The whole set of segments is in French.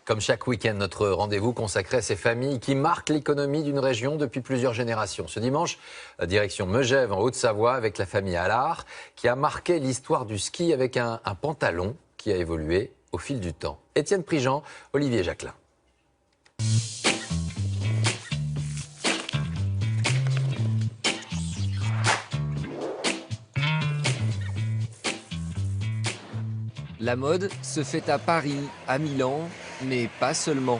Comme chaque week-end, notre rendez-vous consacré à ces familles qui marquent l'économie d'une région depuis plusieurs générations. Ce dimanche, direction Megève en Haute-Savoie avec la famille Allard qui a marqué l'histoire du ski avec un pantalon qui a évolué au fil du temps. Étienne Prigent, Olivier Jacquelin. La mode se fait à Paris, à Milan, mais pas seulement.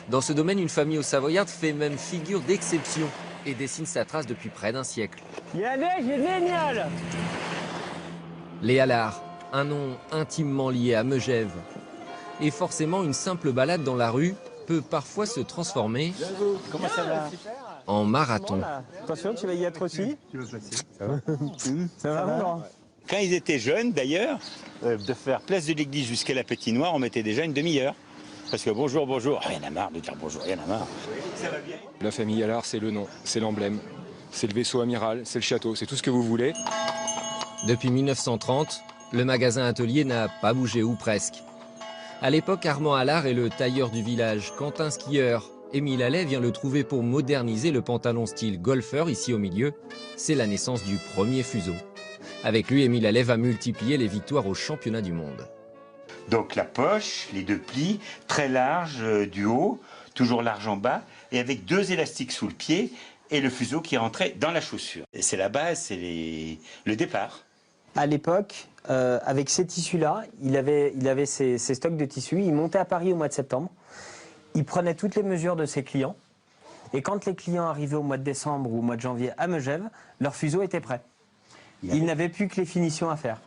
Dans ce domaine, une famille au Savoyarde fait même figure d'exception et dessine sa trace depuis près d'un siècle. Il y a neige, c'est génial! Les Allard, un nom intimement lié à Megève. Et forcément, une simple balade dans la rue peut parfois se transformer Comment ça va? en marathon. Attention, tu vas y être aussi? Ça va? Ça va? Quand ils étaient jeunes, d'ailleurs, de faire place de l'église jusqu'à la patinoire, on mettait déjà une demi-heure. Parce que bonjour, bonjour, rien à marre de dire bonjour, rien à marre. Ça va bien. La famille Allard, c'est le nom, c'est l'emblème, c'est le vaisseau amiral, c'est le château, c'est tout ce que vous voulez. Depuis 1930, le magasin atelier n'a pas bougé, ou presque. À l'époque, Armand Allard est le tailleur du village. Quand un skieur, Émile Allais, vient le trouver pour moderniser le pantalon style golfeur, ici au milieu, c'est la naissance du premier fuseau. Avec lui, Émile Allais va multiplier les victoires aux championnats du monde. Donc la poche, les deux plis, très large du haut, toujours large en bas, et avec deux élastiques sous le pied, et le fuseau qui rentrait dans la chaussure. Et c'est la base, c'est le départ. À l'époque, avec ces tissus-là, il avait ses stocks de tissus. Il montait à Paris au mois de septembre. Il prenait toutes les mesures de ses clients. Et quand les clients arrivaient au mois de décembre ou au mois de janvier à Megève, leur fuseau était prêt. Il n'avait plus que les finitions à faire.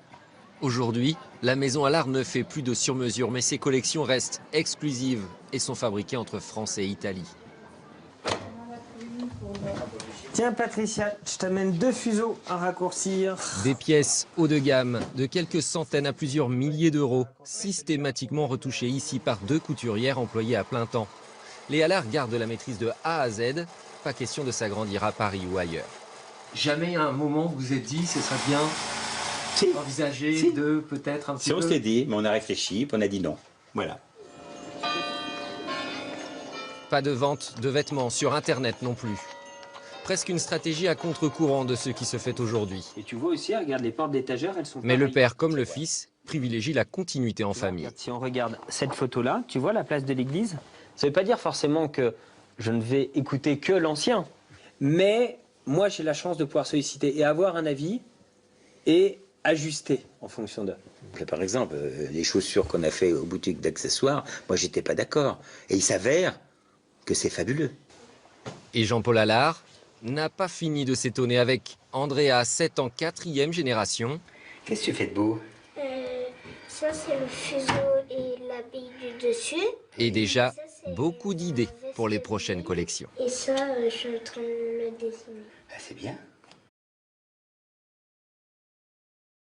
Aujourd'hui, la maison Allard ne fait plus de sur-mesure, mais ses collections restent exclusives et sont fabriquées entre France et Italie. Tiens Patricia, je t'amène 2 fuseaux à raccourcir. Des pièces haut de gamme, de quelques centaines à plusieurs milliers d'euros, systématiquement retouchées ici par 2 couturières employées à plein temps. Les Allard gardent la maîtrise de A à Z, pas question de s'agrandir à Paris ou ailleurs. Jamais à un moment vous vous êtes dit ce serait bien envisager de peut-être un petit Si peu... on se l'est dit, mais on a réfléchi, puis on a dit non. Voilà. Pas de vente de vêtements sur Internet non plus. Presque une stratégie à contre-courant de ce qui se fait aujourd'hui. Et tu vois aussi, regarde les portes d'étagères, elles sont Mais le pareilles. père comme le fils privilégie la continuité en famille. Regarde, si on regarde cette photo-là, tu vois la place de l'église? Ça ne veut pas dire forcément que je ne vais écouter que l'ancien. Mais moi, j'ai la chance de pouvoir solliciter et avoir un avis et ajuster en fonction d'eux. Par exemple, les chaussures qu'on a fait aux boutiques d'accessoires, moi j'étais pas d'accord. Et il s'avère que c'est fabuleux. Et Jean-Paul Allard n'a pas fini de s'étonner avec Andrea, 7 ans, 4e génération. Qu'est-ce que tu fais de beau? Ça, c'est le fuseau et la bille du dessus. Et déjà Ça, c'est beaucoup d'idées le pour les vaisselle prochaines de lit. collections. Et ça, je suis en train de le dessiner. Ah, c'est bien.